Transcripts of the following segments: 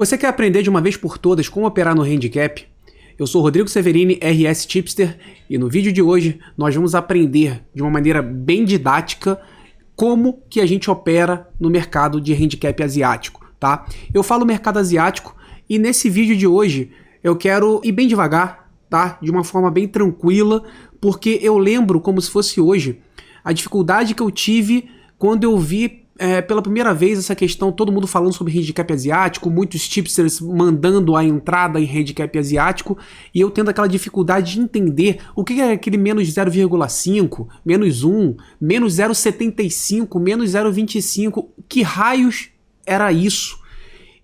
Você quer aprender de uma vez por todas como operar no handicap? Eu sou Rodrigo Severini, RS Tipster, e no vídeo de hoje nós vamos aprender de uma maneira bem didática como que a gente opera no mercado de handicap asiático, tá? Eu falo mercado asiático e nesse vídeo de hoje eu quero ir bem devagar, tá? De uma forma bem tranquila, porque eu lembro como se fosse hoje a dificuldade que eu tive quando eu vi pela primeira vez essa questão, todo mundo falando sobre handicap asiático, muitos tipsters mandando a entrada em handicap asiático, e eu tendo aquela dificuldade de entender o que é aquele menos 0,5, menos 1, menos 0,75, menos 0,25, que raios era isso?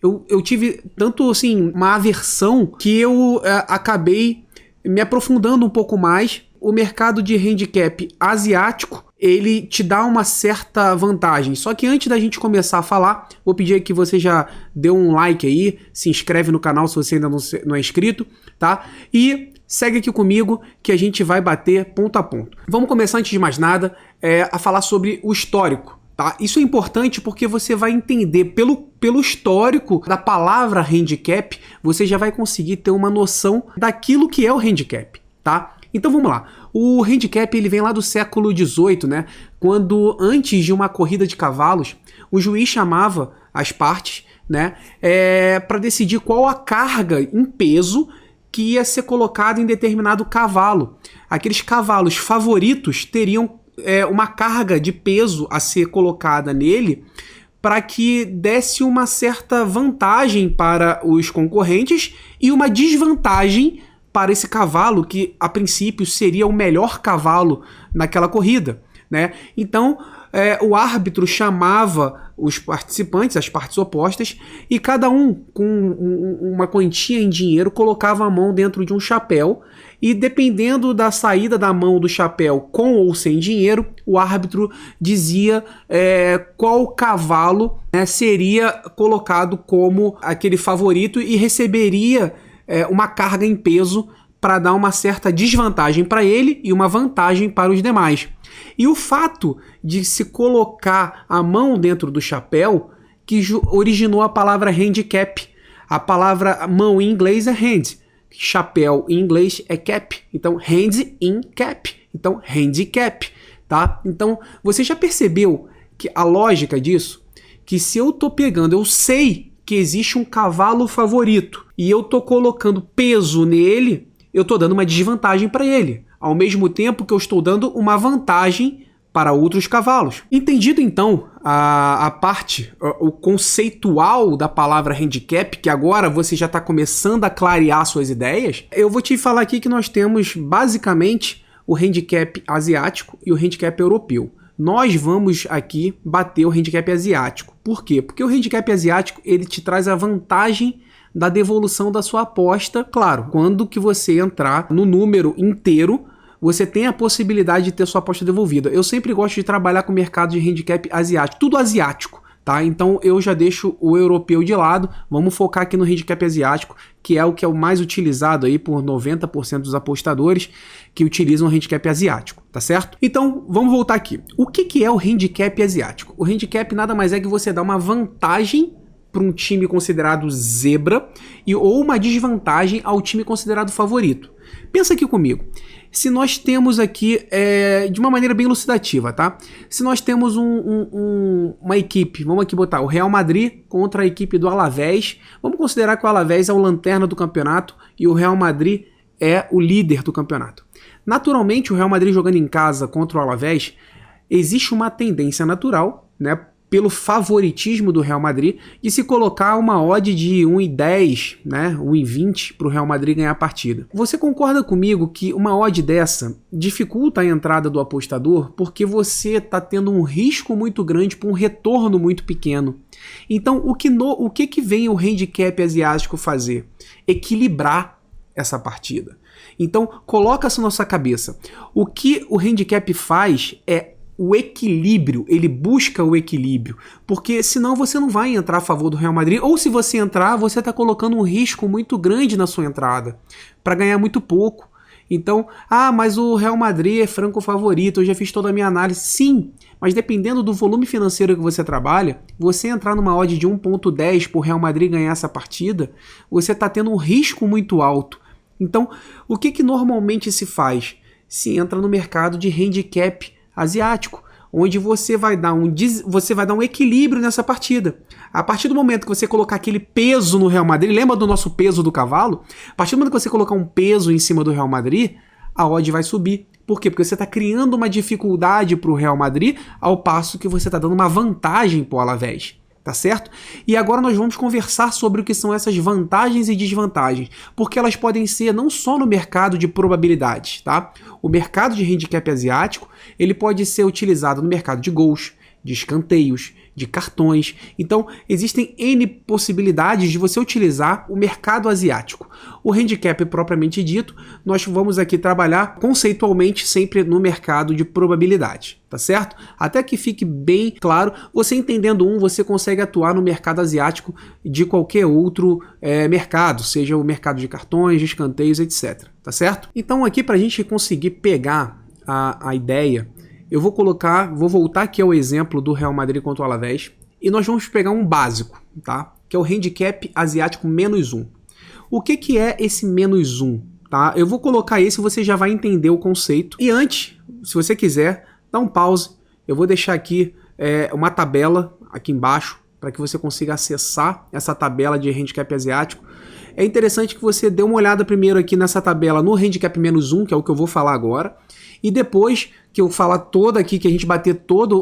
Eu tive tanto assim uma aversão que eu acabei me aprofundando um pouco mais. O mercado de handicap asiático, ele te dá uma certa vantagem. Só que antes da gente começar a falar, vou pedir que você já dê um like aí, se inscreve no canal se você ainda não é inscrito, tá? E segue aqui comigo que a gente vai bater ponto a ponto. Vamos começar, antes de mais nada, a falar sobre o histórico, tá? Isso é importante porque você vai entender pelo histórico da palavra handicap, você já vai conseguir ter uma noção daquilo que é o handicap, tá? Então vamos lá, o handicap ele vem lá do século XVIII, né? Quando antes de uma corrida de cavalos, o juiz chamava as partes, né? Para decidir qual a carga em peso que ia ser colocada em determinado cavalo. Aqueles cavalos favoritos teriam uma carga de peso a ser colocada nele para que desse uma certa vantagem para os concorrentes e uma desvantagem para esse cavalo que a princípio seria o melhor cavalo naquela corrida, né? Então o árbitro chamava os participantes, as partes opostas, e cada um com uma quantia em dinheiro colocava a mão dentro de um chapéu, e dependendo da saída da mão do chapéu com ou sem dinheiro, o árbitro dizia qual cavalo seria colocado como aquele favorito e receberia uma carga em peso para dar uma certa desvantagem para ele e uma vantagem para os demais. E o fato de se colocar a mão dentro do chapéu que originou a palavra handicap. A palavra mão em inglês é hand, chapéu em inglês é cap, então hand in cap, então handicap, tá? Então você já percebeu que a lógica disso? Que se eu tô pegando, eu sei que existe um cavalo favorito e eu tô colocando peso nele, eu tô dando uma desvantagem para ele, ao mesmo tempo que eu estou dando uma vantagem para outros cavalos. Entendido então a parte, o conceitual da palavra handicap, que agora você já está começando a clarear suas ideias, eu vou te falar aqui que nós temos basicamente o handicap asiático e o handicap europeu. Nós vamos aqui bater o handicap asiático. Por quê? Porque o handicap asiático ele te traz a vantagem da devolução da sua aposta. Claro, quando que você entrar no número inteiro, você tem a possibilidade de ter sua aposta devolvida. Eu sempre gosto de trabalhar com o mercado de handicap asiático, tudo asiático, tá? Então eu já deixo o europeu de lado, vamos focar aqui no handicap asiático, que é o mais utilizado aí por 90% dos apostadores que utilizam o handicap asiático, tá certo? Então vamos voltar aqui. O que é o handicap asiático? O handicap nada mais é que você dá uma vantagem para um time considerado zebra ou uma desvantagem ao time considerado favorito. Pensa aqui comigo. Se nós temos aqui, de uma maneira bem elucidativa, tá? Se nós temos uma equipe, vamos aqui botar o Real Madrid contra a equipe do Alavés, vamos considerar que o Alavés é o lanterna do campeonato e o Real Madrid é o líder do campeonato. Naturalmente, o Real Madrid jogando em casa contra o Alavés, existe uma tendência natural, né, pelo favoritismo do Real Madrid, de se colocar uma odd de 1,10, né, 1,20 para o Real Madrid ganhar a partida. Você concorda comigo que uma odd dessa dificulta a entrada do apostador porque você está tendo um risco muito grande para um retorno muito pequeno? Então, o que vem o handicap asiático fazer? Equilibrar essa partida. Então, coloca-se na sua cabeça. O que o handicap faz é o equilíbrio, ele busca o equilíbrio, porque senão você não vai entrar a favor do Real Madrid, ou se você entrar, você está colocando um risco muito grande na sua entrada, para ganhar muito pouco. Então, mas o Real Madrid é franco favorito, eu já fiz toda a minha análise. Sim, mas dependendo do volume financeiro que você trabalha, você entrar numa odd de 1.10 para o Real Madrid ganhar essa partida, você está tendo um risco muito alto. Então, o que normalmente se faz? Se entra no mercado de handicap asiático, onde você vai dar um equilíbrio nessa partida. A partir do momento que você colocar aquele peso no Real Madrid, lembra do nosso peso do cavalo? A partir do momento que você colocar um peso em cima do Real Madrid, a odd vai subir. Por quê? Porque você está criando uma dificuldade para o Real Madrid, ao passo que você está dando uma vantagem para o Alavés. Tá certo? E agora nós vamos conversar sobre o que são essas vantagens e desvantagens, porque elas podem ser não só no mercado de probabilidades, tá? O mercado de handicap asiático, ele pode ser utilizado no mercado de gols, de escanteios, de cartões. Então, existem N possibilidades de você utilizar o mercado asiático. O handicap propriamente dito, nós vamos aqui trabalhar conceitualmente sempre no mercado de probabilidade, tá certo? Até que fique bem claro, você entendendo você consegue atuar no mercado asiático de qualquer outro mercado, seja o mercado de cartões, de escanteios, etc, tá certo? Então aqui para a gente conseguir pegar a ideia, eu vou voltar aqui ao exemplo do Real Madrid contra o Alavés e nós vamos pegar um básico, tá? Que é o handicap asiático -1. O que é esse -1? Tá? Eu vou colocar esse e você já vai entender o conceito. E antes, se você quiser, dá um pause. Eu vou deixar aqui uma tabela aqui embaixo para que você consiga acessar essa tabela de handicap asiático. É interessante que você dê uma olhada primeiro aqui nessa tabela no handicap -1, que é o que eu vou falar agora. E depois que eu falar toda aqui, que a gente bater toda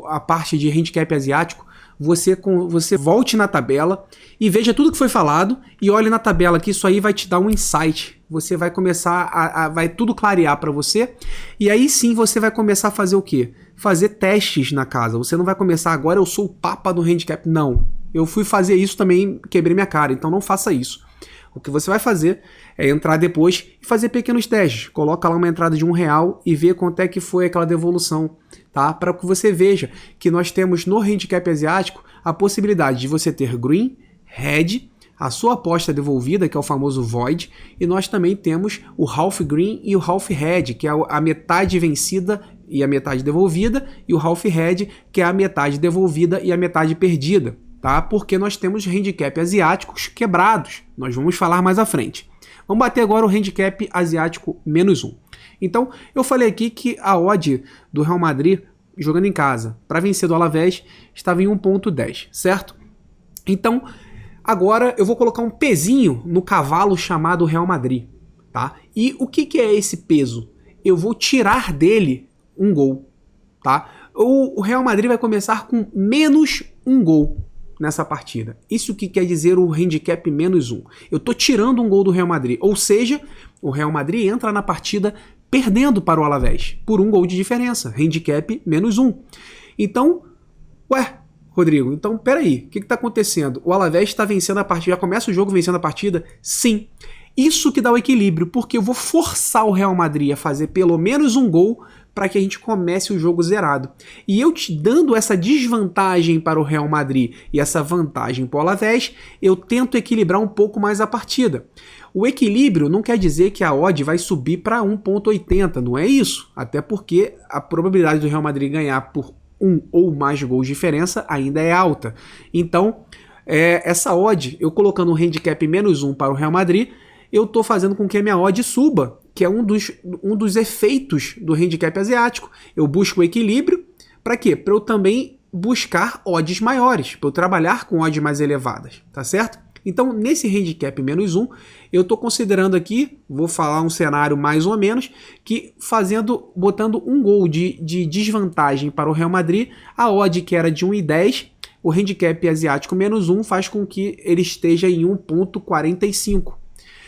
a parte de handicap asiático, você volte na tabela e veja tudo que foi falado e olhe na tabela que isso aí vai te dar um insight. Você vai começar vai tudo clarear para você e aí sim você vai começar a fazer o quê? Fazer testes na casa. Você não vai começar agora, eu sou o papa do handicap. Não, eu fui fazer isso também, quebrei minha cara, então não faça isso. O que você vai fazer é entrar depois e fazer pequenos testes. Coloca lá uma entrada de R$1 e vê quanto é que foi aquela devolução, tá? Para que você veja que nós temos no handicap asiático a possibilidade de você ter green, red, a sua aposta devolvida, que é o famoso void, e nós também temos o half green e o half red, que é a metade vencida e a metade devolvida, e o half red, que é a metade devolvida e a metade perdida. Tá? Porque nós temos handicap asiáticos quebrados. Nós vamos falar mais à frente. Vamos bater agora o handicap asiático -1. Então, eu falei aqui que a odd do Real Madrid, jogando em casa, para vencer do Alavés, estava em 1.10, certo? Então, agora eu vou colocar um pezinho no cavalo chamado Real Madrid. Tá? E o que é esse peso? Eu vou tirar dele um gol. Tá? O Real Madrid vai começar com -1 gol nessa partida. Isso que quer dizer o handicap -1. Eu tô tirando um gol do Real Madrid, ou seja, o Real Madrid entra na partida perdendo para o Alavés por 1 gol de diferença, handicap -1. Então, Rodrigo, então peraí, o que está acontecendo? O Alavés está vencendo a partida, já começa o jogo vencendo a partida? Sim. Isso que dá o equilíbrio, porque eu vou forçar o Real Madrid a fazer pelo menos um gol para que a gente comece o jogo zerado. E eu te dando essa desvantagem para o Real Madrid e essa vantagem para o Alavés, eu tento equilibrar um pouco mais a partida. O equilíbrio não quer dizer que a odd vai subir para 1.80, não é isso. Até porque a probabilidade do Real Madrid ganhar por 1 ou mais gols de diferença ainda é alta. Então, essa odd, eu colocando um handicap -1 para o Real Madrid, eu estou fazendo com que a minha odd suba, que é um dos efeitos do handicap asiático. Eu busco o equilíbrio, para quê? Para eu também buscar odds maiores, para eu trabalhar com odds mais elevadas, tá certo? Então, nesse handicap -1, eu estou considerando aqui, vou falar um cenário mais ou menos, que botando um gol de desvantagem para o Real Madrid, a odd que era de 1,10, o handicap asiático -1 faz com que ele esteja em 1.45.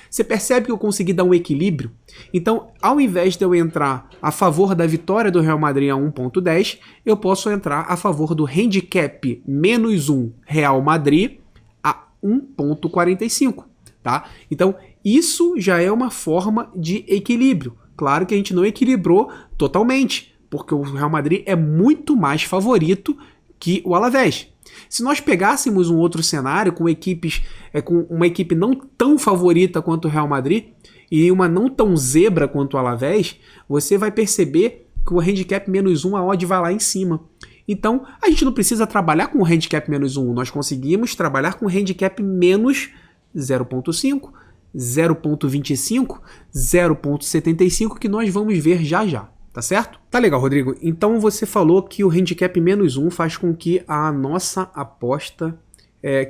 Você percebe que eu consegui dar um equilíbrio? Então, ao invés de eu entrar a favor da vitória do Real Madrid a 1.10, eu posso entrar a favor do handicap -1 Real Madrid a 1.45, tá? Então, isso já é uma forma de equilíbrio. Claro que a gente não equilibrou totalmente, porque o Real Madrid é muito mais favorito que o Alavés. Se nós pegássemos um outro cenário com equipes, com uma equipe não tão favorita quanto o Real Madrid e uma não tão zebra quanto o Alavés, você vai perceber que o handicap -1, a odd vai lá em cima. Então, a gente não precisa trabalhar com o handicap -1, nós conseguimos trabalhar com o handicap menos 0.5, 0.25, 0.75, que nós vamos ver já já. Tá certo? Tá legal, Rodrigo. Então você falou que o handicap -1 faz com que a nossa aposta,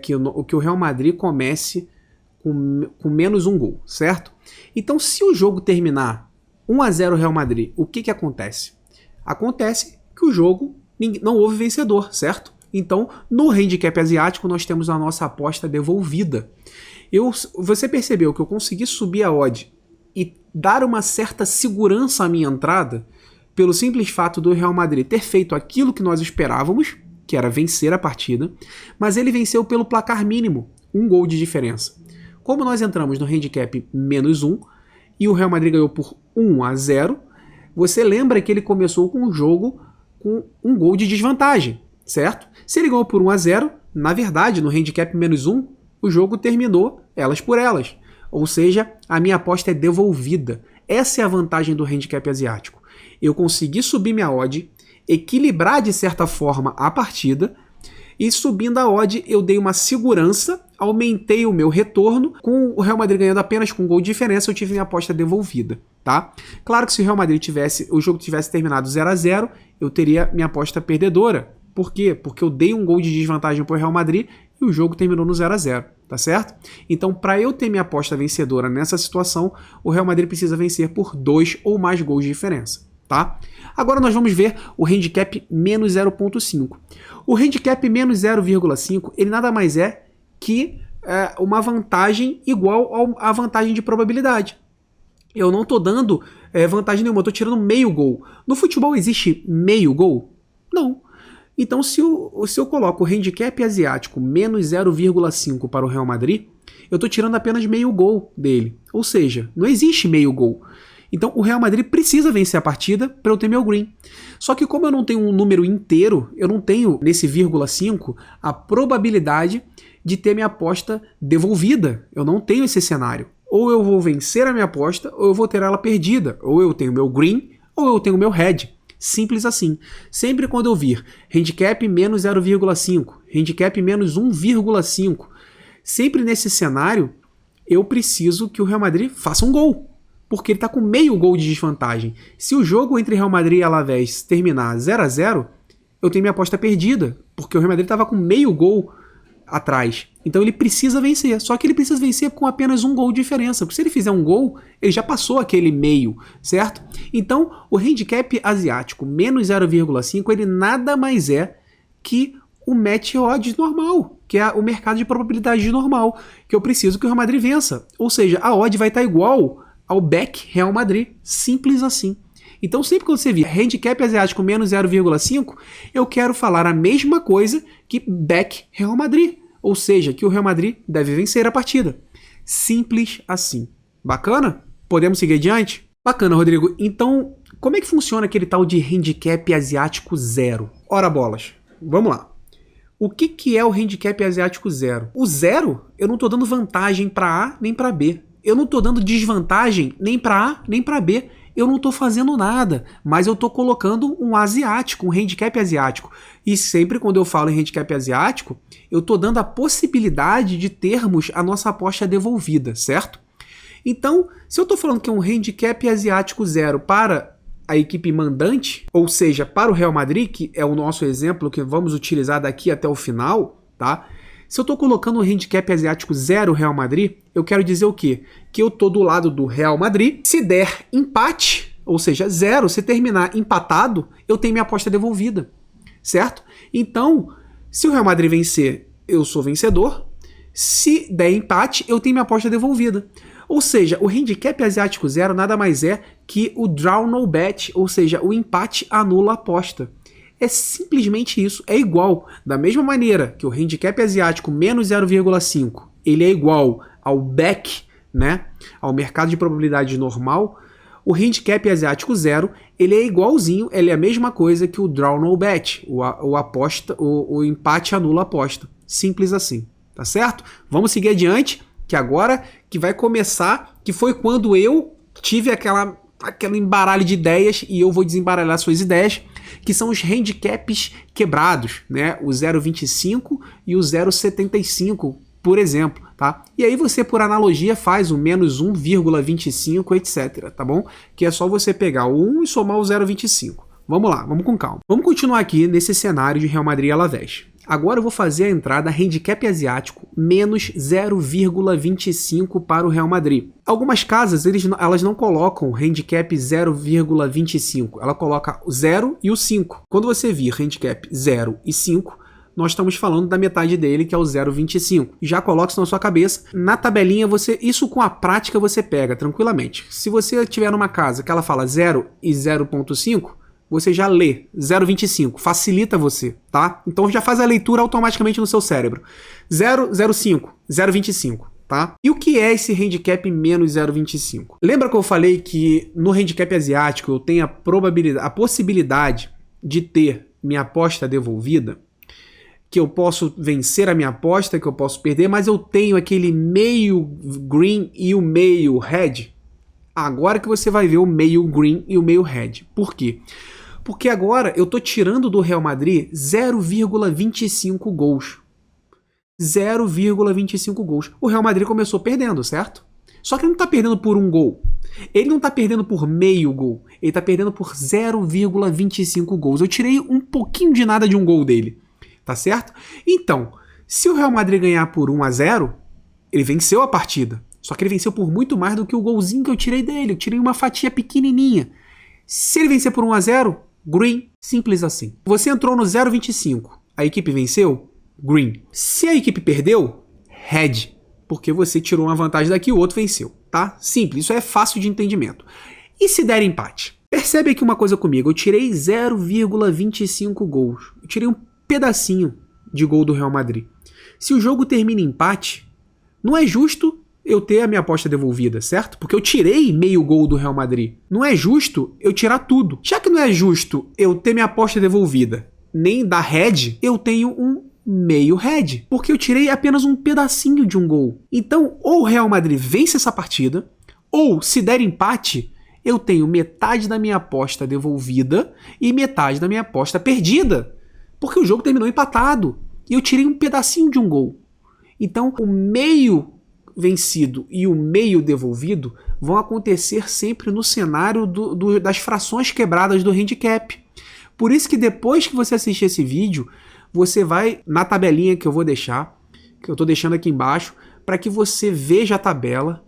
que o Real Madrid comece com menos um gol, certo? Então se o jogo terminar 1-0 Real Madrid, o que acontece? Acontece que o jogo não houve vencedor, certo? Então no handicap asiático nós temos a nossa aposta devolvida. Você percebeu que eu consegui subir a odd e dar uma certa segurança à minha entrada pelo simples fato do Real Madrid ter feito aquilo que nós esperávamos, que era vencer a partida, mas ele venceu pelo placar mínimo, um gol de diferença. Como nós entramos no handicap -1 e o Real Madrid ganhou por 1-0, você lembra que ele começou com o jogo com um gol de desvantagem, certo? Se ele ganhou por 1-0, na verdade, no handicap -1, o jogo terminou elas por elas. Ou seja, a minha aposta é devolvida. Essa é a vantagem do handicap asiático. Eu consegui subir minha odd, equilibrar de certa forma a partida, e subindo a odd eu dei uma segurança, aumentei o meu retorno, com o Real Madrid ganhando apenas com um gol de diferença, eu tive minha aposta devolvida, tá? Claro que se o Real Madrid o jogo tivesse terminado 0-0, eu teria minha aposta perdedora. Por quê? Porque eu dei um gol de desvantagem para o Real Madrid e o jogo terminou no 0-0, tá certo? Então, para eu ter minha aposta vencedora nessa situação, o Real Madrid precisa vencer por 2 ou mais gols de diferença, tá? Agora nós vamos ver o handicap -0.5. O handicap -0,5, ele nada mais é que uma vantagem igual à vantagem de probabilidade. Eu não estou dando vantagem nenhuma, eu estou tirando meio gol. No futebol existe meio gol? Não. Então, se eu coloco o handicap asiático -0,5 para o Real Madrid, eu estou tirando apenas meio gol dele. Ou seja, não existe meio gol. Então, o Real Madrid precisa vencer a partida para eu ter meu green. Só que como eu não tenho um número inteiro, eu não tenho, nesse 0,5, a probabilidade de ter minha aposta devolvida. Eu não tenho esse cenário. Ou eu vou vencer a minha aposta, ou eu vou ter ela perdida. Ou eu tenho meu green, ou eu tenho meu red. Simples assim. Sempre quando eu vir handicap -0,5, handicap -1,5, sempre nesse cenário, eu preciso que o Real Madrid faça um gol, porque ele está com meio gol de desvantagem. Se o jogo entre Real Madrid e Alavés terminar 0-0, eu tenho minha aposta perdida, porque o Real Madrid estava com meio gol atrás. Então ele precisa vencer, só que ele precisa vencer com apenas um gol de diferença, porque se ele fizer um gol, ele já passou aquele meio, certo? Então o handicap asiático -0,5, ele nada mais é que o match odds normal, que é o mercado de probabilidade normal, que eu preciso que o Real Madrid vença. Ou seja, a odd vai estar igual ao back Real Madrid, simples assim. Então sempre que você vir handicap asiático -0,5, eu quero falar a mesma coisa que back Real Madrid, ou seja, que o Real Madrid deve vencer a partida. Simples assim. Bacana? Podemos seguir adiante? Bacana, Rodrigo. Então, como é que funciona aquele tal de handicap asiático 0? Ora bolas, vamos lá. O que é o handicap asiático 0? O 0, eu não estou dando vantagem para A nem para B. Eu não estou dando desvantagem nem para A nem para B. Eu não estou fazendo nada, mas eu estou colocando um asiático, um handicap asiático. E sempre quando eu falo em handicap asiático, eu estou dando a possibilidade de termos a nossa aposta devolvida, certo? Então, se eu estou falando que é um handicap asiático 0 para a equipe mandante, ou seja, para o Real Madrid, que é o nosso exemplo que vamos utilizar daqui até o final, tá? Se eu estou colocando um handicap asiático 0 Real Madrid, eu quero dizer o quê? Que eu estou do lado do Real Madrid. Se der empate, ou seja, 0, se terminar empatado, eu tenho minha aposta devolvida, certo? Então, se o Real Madrid vencer, eu sou vencedor. Se der empate, eu tenho minha aposta devolvida. Ou seja, o handicap asiático 0 nada mais é que o draw no bet, ou seja, o empate anula a aposta. É simplesmente isso, é igual. Da mesma maneira que o handicap asiático -0,5, ele é igual ao back, né, ao mercado de probabilidade normal, O handicap asiático 0, ele é igualzinho, ele é a mesma coisa que o draw no bet, o empate anula a aposta. Simples assim, tá certo? Vamos seguir adiante, que agora que vai começar, que foi quando eu tive aquela embaralho de ideias e eu vou desembaralhar suas ideias, que são os handicaps quebrados, né? O 0,25 e o 0,75, por exemplo, tá? E aí você, por analogia, faz o menos 1,25, etc, tá bom? Que é só você pegar o 1 e somar o 0,25. Vamos lá, vamos com calma. Vamos continuar aqui nesse cenário de Real Madrid e Alavés. Agora eu vou fazer a entrada handicap asiático menos 0,25 para o Real Madrid. Algumas casas, elas não colocam handicap 0,25, ela coloca o 0 e o 5. Quando você vir handicap 0 e 5, nós estamos falando da metade dele, que é o 0,25. Já coloque isso na sua cabeça. Na tabelinha, isso com a prática você pega tranquilamente. Se você tiver numa casa que ela fala 0 e 0,5, você já lê 0,25, facilita você, tá? Então já faz a leitura automaticamente no seu cérebro. 0,05, 0,25, tá? E o que é esse handicap menos 0,25? Lembra que eu falei que no handicap asiático eu tenho a possibilidade de ter minha aposta devolvida? Que eu posso vencer a minha aposta, que eu posso perder, mas eu tenho aquele meio green e o meio red? Agora que você vai ver o meio green e o meio red. Por quê? Porque agora eu tô tirando do Real Madrid 0,25 gols. 0,25 gols. O Real Madrid começou perdendo, certo? Só que ele não tá perdendo por um gol. Ele não tá perdendo por meio gol. Ele tá perdendo por 0,25 gols. Eu tirei um pouquinho de nada de um gol dele. Tá certo? Então, se o Real Madrid ganhar por 1-0, ele venceu a partida. Só que ele venceu por muito mais do que o golzinho que eu tirei dele. Eu tirei uma fatia pequenininha. Se ele vencer por 1-0, green, simples assim. Você entrou no 0,25, a equipe venceu, green. Se a equipe perdeu, red, porque você tirou uma vantagem daqui e o outro venceu, tá? Simples, isso é fácil de entendimento. E se der empate? Percebe aqui uma coisa comigo, eu tirei 0,25 gols. Eu tirei um pedacinho de gol do Real Madrid. Se o jogo termina em empate, não é justo eu ter a minha aposta devolvida, certo? Porque eu tirei meio gol do Real Madrid. Não é justo eu tirar tudo. Já que não é justo eu ter minha aposta devolvida, nem da red, eu tenho um meio red, porque eu tirei apenas um pedacinho de um gol. Então, ou o Real Madrid vence essa partida, ou se der empate, eu tenho metade da minha aposta devolvida e metade da minha aposta perdida, porque o jogo terminou empatado e eu tirei um pedacinho de um gol. Então, o meio vencido e o meio devolvido vão acontecer sempre no cenário das frações quebradas do handicap. Por isso que depois que você assistir esse vídeo, você vai na tabelinha que eu vou deixar, que eu estou deixando aqui embaixo, para que você veja a tabela,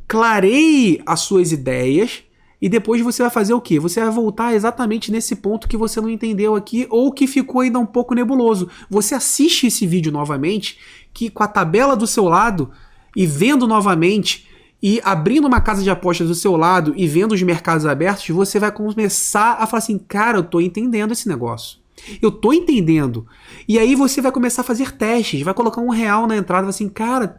clareie as suas ideias e depois você vai fazer o quê? Você vai voltar exatamente nesse ponto que você não entendeu aqui ou que ficou ainda um pouco nebuloso. Você assiste esse vídeo novamente, que com a tabela do seu lado e vendo novamente e abrindo uma casa de apostas do seu lado e vendo os mercados abertos, você vai começar a falar assim, cara, eu tô entendendo esse negócio. Eu tô entendendo. E aí você vai começar a fazer testes, vai colocar R$1 na entrada, vai assim, cara,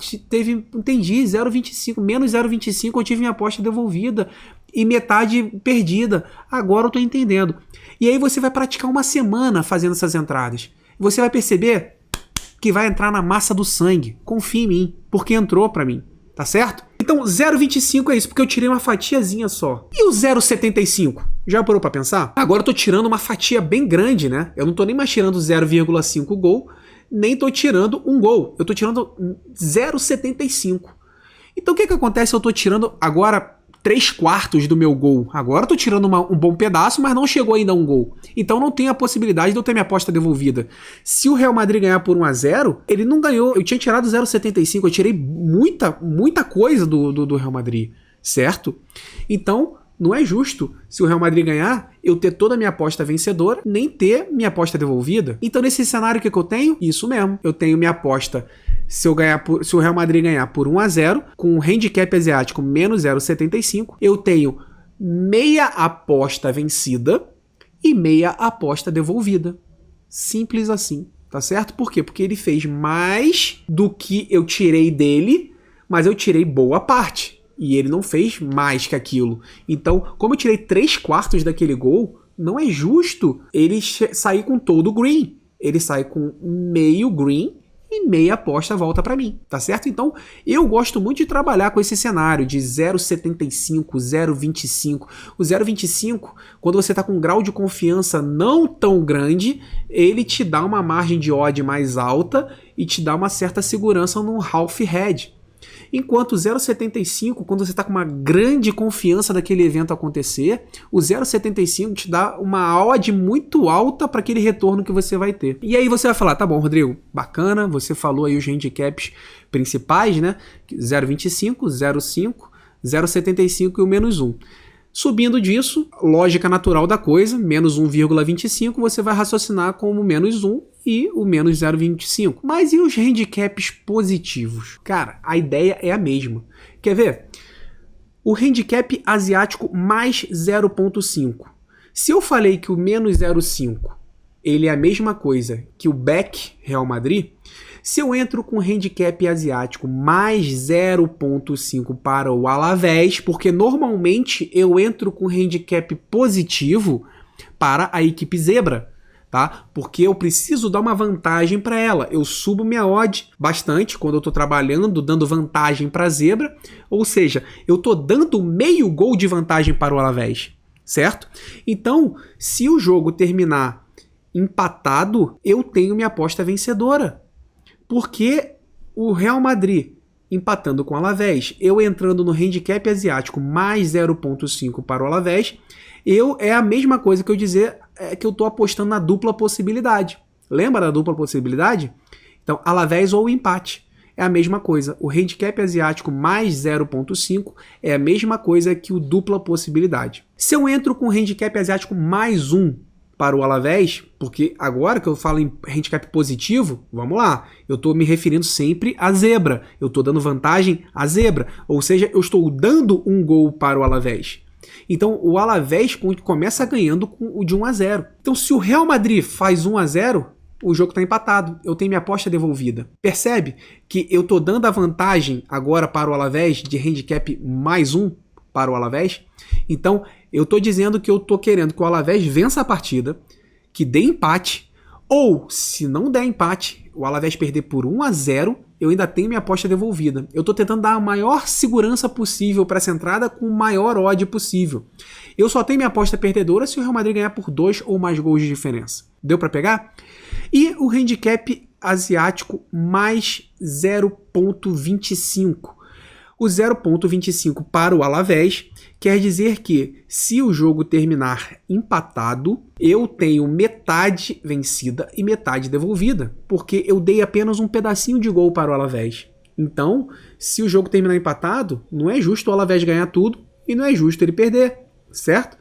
entendi, 0,25, menos 0,25 eu tive minha aposta devolvida e metade perdida. Agora eu tô entendendo. E aí você vai praticar uma semana fazendo essas entradas. Você vai perceber que vai entrar na massa do sangue. Confia em mim, porque entrou pra mim, tá certo? Então 0,25 é isso, porque eu tirei uma fatiazinha só. E o 0,75? Já parou pra pensar? Agora eu tô tirando uma fatia bem grande, né? Eu não tô nem mais tirando 0,5 gol, nem tô tirando um gol. Eu tô tirando 0,75. Então o que que acontece? Eu tô tirando agora 3/4 do meu gol. Agora eu tô tirando um bom pedaço, mas não chegou ainda a um gol. Então não tem a possibilidade de eu ter minha aposta devolvida. Se o Real Madrid ganhar por 1-0, ele não ganhou. Eu tinha tirado 0,75. Eu tirei muita coisa do Real Madrid, certo? Então não é justo, se o Real Madrid ganhar, eu ter toda a minha aposta vencedora, nem ter minha aposta devolvida. Então nesse cenário, o que eu tenho? Isso mesmo. Eu tenho minha aposta, se o Real Madrid ganhar por 1-0, com um handicap asiático menos 0,75, eu tenho meia aposta vencida e meia aposta devolvida. Simples assim, tá certo? Por quê? Porque ele fez mais do que eu tirei dele, mas eu tirei boa parte. E ele não fez mais que aquilo. Então, como eu tirei 3/4 daquele gol, não é justo ele sair com todo o green. Ele sai com meio green e meia aposta volta para mim, tá certo? Então, eu gosto muito de trabalhar com esse cenário de 0,75, 0,25. O 0,25, quando você tá com um grau de confiança não tão grande, ele te dá uma margem de odd mais alta e te dá uma certa segurança no half head. Enquanto o 0,75, quando você está com uma grande confiança daquele evento acontecer, o 0,75 te dá uma odd muito alta para aquele retorno que você vai ter. E aí você vai falar, tá bom, Rodrigo, bacana, você falou aí os handicaps principais, né? 0,25, 0,5, 0,75 e o -1. Subindo disso, lógica natural da coisa, menos 1,25, você vai raciocinar como -1 e o menos 0,25. Mas e os handicaps positivos? Cara, a ideia é a mesma. Quer ver? O handicap asiático mais 0,5. Se eu falei que o menos 0,5 ele é a mesma coisa que o back Real Madrid, se eu entro com handicap asiático mais 0,5 para o Alavés, porque normalmente eu entro com handicap positivo para a equipe zebra, tá? Porque eu preciso dar uma vantagem para ela. Eu subo minha odd bastante quando eu estou trabalhando, dando vantagem para a zebra, ou seja, eu estou dando meio gol de vantagem para o Alavés, certo? Então, se o jogo terminar empatado, eu tenho minha aposta vencedora. Porque o Real Madrid empatando com o Alavés, eu entrando no handicap asiático mais 0,5 para o Alavés, é a mesma coisa que eu dizer que eu estou apostando na dupla possibilidade. Lembra da dupla possibilidade? Então, Alavés ou empate. É a mesma coisa. O handicap asiático mais 0,5 é a mesma coisa que o dupla possibilidade. Se eu entro com o handicap asiático mais 1 para o Alavés, porque agora que eu falo em handicap positivo, vamos lá, eu estou me referindo sempre à zebra, eu estou dando vantagem à zebra, ou seja, eu estou dando um gol para o Alavés. Então o Alavés começa ganhando com o de 1-0. Então se o Real Madrid faz 1-0, o jogo está empatado, eu tenho minha aposta devolvida. Percebe que eu estou dando a vantagem agora para o Alavés de handicap mais 1 para o Alavés? Então, eu estou dizendo que eu estou querendo que o Alavés vença a partida, que dê empate, ou, se não der empate, o Alavés perder por 1-0, eu ainda tenho minha aposta devolvida. Eu estou tentando dar a maior segurança possível para essa entrada com o maior odd possível. Eu só tenho minha aposta perdedora se o Real Madrid ganhar por 2 ou mais gols de diferença. Deu para pegar? E o handicap asiático mais 0,25. O 0,25 para o Alavés quer dizer que, se o jogo terminar empatado, eu tenho metade vencida e metade devolvida, porque eu dei apenas um pedacinho de gol para o Alavés. Então, se o jogo terminar empatado, não é justo o Alavés ganhar tudo e não é justo ele perder, certo?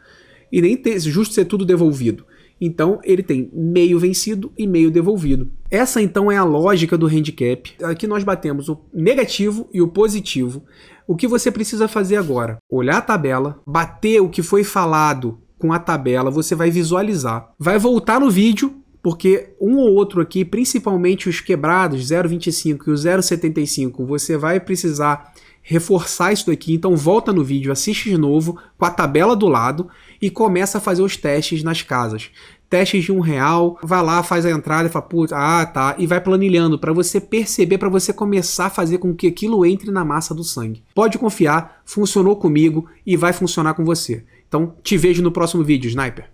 E nem é justo ser tudo devolvido. Então, ele tem meio vencido e meio devolvido. Essa, então, é a lógica do handicap. Aqui nós batemos o negativo e o positivo. O que você precisa fazer agora? Olhar a tabela, bater o que foi falado com a tabela, você vai visualizar. Vai voltar no vídeo, porque um ou outro aqui, principalmente os quebrados, 0,25 e o 0,75, você vai precisar reforçar isso daqui, então volta no vídeo, assiste de novo com a tabela do lado e começa a fazer os testes nas casas. Testes de R$1, vai lá, faz a entrada e fala, putz, tá, e vai planilhando para você perceber, para você começar a fazer com que aquilo entre na massa do sangue. Pode confiar, funcionou comigo e vai funcionar com você. Então te vejo no próximo vídeo, Sniper.